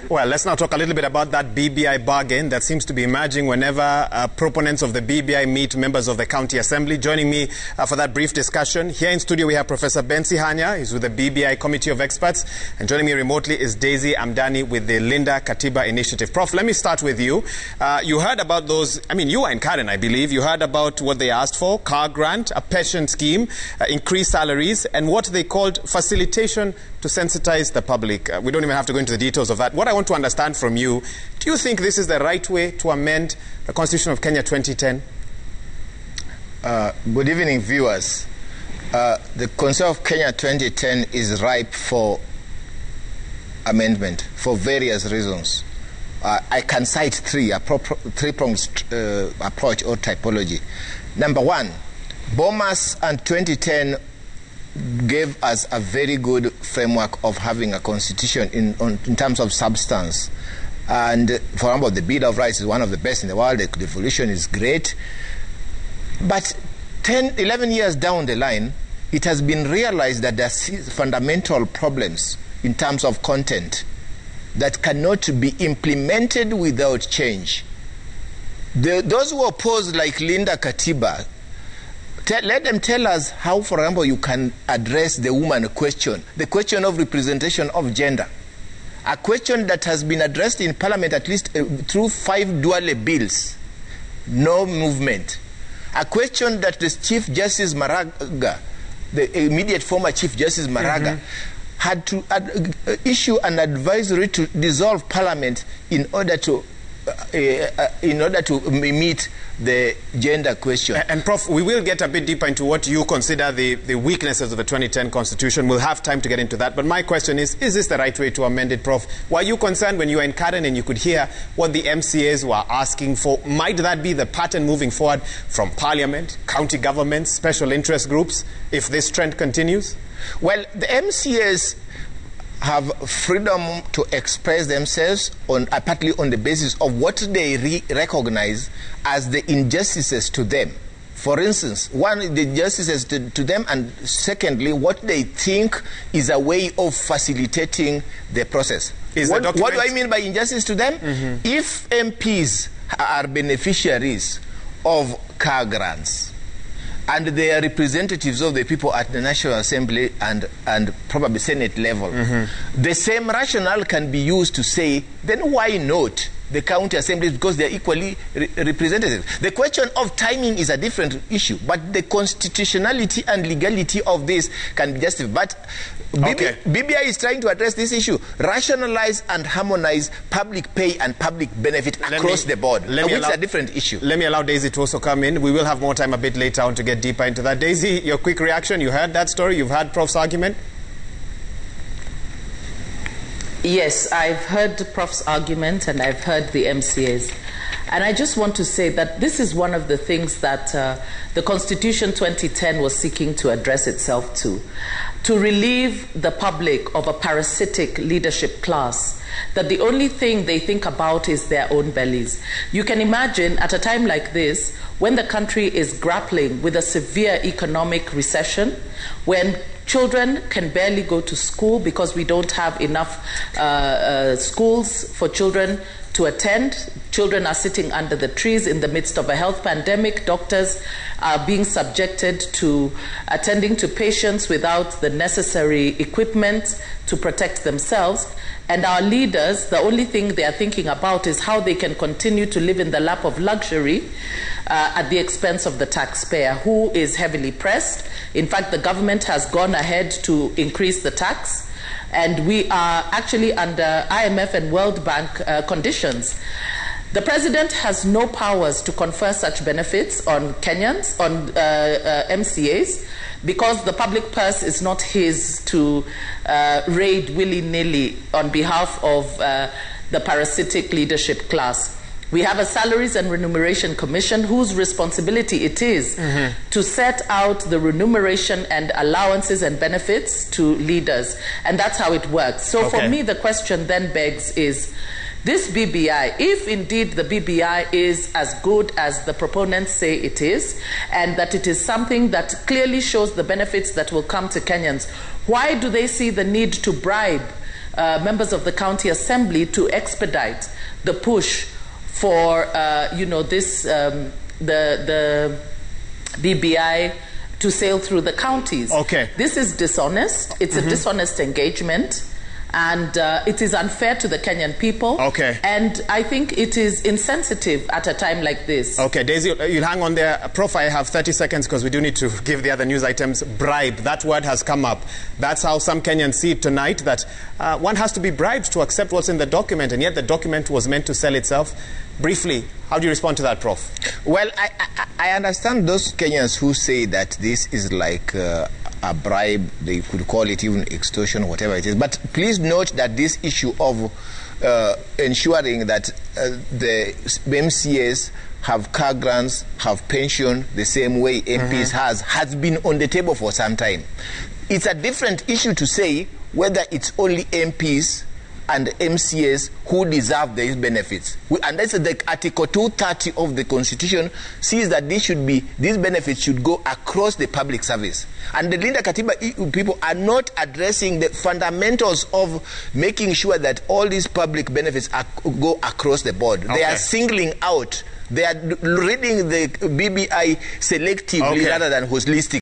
Well, let's now talk a little bit about that BBI bargain that seems to be emerging whenever proponents of the BBI meet members of the County Assembly. Joining me for that brief discussion, here in studio we have Professor Bensi Hanya, he's with the BBI Committee of Experts, and joining me remotely is Daisy Amdany with the Linda Katiba Initiative. Prof, let me start with you. You heard about those, I mean, you were in Karen, I believe. You heard about what they asked for, car grant, a pension scheme, increased salaries, and what they called facilitation to sensitize the public. We don't even have to go into the details of that. What I want to understand from you, do you think this is the right way to amend the Constitution of Kenya 2010? Good evening, viewers. The Constitution of Kenya 2010 is ripe for amendment for various reasons. I can cite three-pronged approach or typology. Number one, Bomas and 2010 gave us a very good framework of having a constitution in terms of substance. And for example, the Bill of Rights is one of the best in the world. The devolution is great. But 10, 11 years down the line, it has been realized that there are fundamental problems in terms of content that cannot be implemented without change. Those who oppose, like Linda Katiba, let them tell us how, for example, you can address the woman question, the question of representation of gender, a question that has been addressed in Parliament at least through 5 Duale bills, no movement. A question that the Chief Justice Maraga, the immediate former Chief Justice Maraga, had to issue an advisory to dissolve Parliament in order to meet the gender question. And Prof, we will get a bit deeper into what you consider the weaknesses of the 2010 Constitution. We'll have time to get into that. But my question is this the right way to amend it, Prof? Were you concerned when you were in Karen and you could hear what the MCAs were asking for? Might that be the pattern moving forward from Parliament, county governments, special interest groups, if this trend continues? Well, the MCAs have freedom to express themselves partly on the basis of what they recognize as the injustices to them. For instance, one, the injustices to them, and secondly, what they think is a way of facilitating the process. What do I mean by injustice to them? If MPs are beneficiaries of car grants, and they are representatives of the people at the National Assembly and probably Senate level, the same rationale can be used to say, then why not the county assemblies, because they are equally representative? The question of timing is a different issue, but the constitutionality and legality of this can be justified. But BBI is trying to address this issue, rationalize and harmonize public pay and public benefit across the board, which is a different issue. Let me allow Daisy to also come in. We will have more time a bit later on to get deeper into that. Daisy, your quick reaction. You heard that story. You've heard Prof's argument. Yes, I've heard Prof's argument and I've heard the MCAs. And I just want to say that this is one of the things that the Constitution 2010 was seeking to address itself to relieve the public of a parasitic leadership class, that the only thing they think about is their own bellies. You can imagine at a time like this, when the country is grappling with a severe economic recession, when children can barely go to school because we don't have enough schools for children to attend. Children are sitting under the trees in the midst of a health pandemic. Doctors are being subjected to attending to patients without the necessary equipment to protect themselves. And our leaders, the only thing they are thinking about is how they can continue to live in the lap of luxury at the expense of the taxpayer, who is heavily pressed. In fact, the government has gone ahead to increase the tax, and we are actually under IMF and World Bank conditions. The president has no powers to confer such benefits on Kenyans, on MCAs, because the public purse is not his to raid willy-nilly on behalf of the parasitic leadership class. We have a Salaries and Remuneration Commission whose responsibility it is to set out the remuneration and allowances and benefits to leaders. And that's how it works. So for me, the question then begs is, this BBI, if indeed the BBI is as good as the proponents say it is, and that it is something that clearly shows the benefits that will come to Kenyans, why do they see the need to bribe members of the County Assembly to expedite the push for, this, the BBI to sail through the counties. Okay. This is dishonest. It's a dishonest engagement. And it is unfair to the Kenyan people. Okay. And I think it is insensitive at a time like this. Okay, Daisy, you'll hang on there. Prof, I have 30 seconds because we do need to give the other news items. Bribe, that word has come up. That's how some Kenyans see it tonight, that one has to be bribed to accept what's in the document, and yet the document was meant to sell itself. Briefly, how do you respond to that, Prof? Well, I understand those Kenyans who say that this is like a bribe. They could call it even extortion, whatever it is. But please note that this issue of ensuring that the MCAs have car grants, have pension the same way MPs has been on the table for some time. It's a different issue to say whether it's only MPs and MCAs who deserve these benefits. And that's the Article 230 of the Constitution sees that these benefits should go across the public service. And the Linda Katiba people are not addressing the fundamentals of making sure that all these public benefits go across the board. Okay. They are singling out. They are reading the BBI selectively rather than holistically.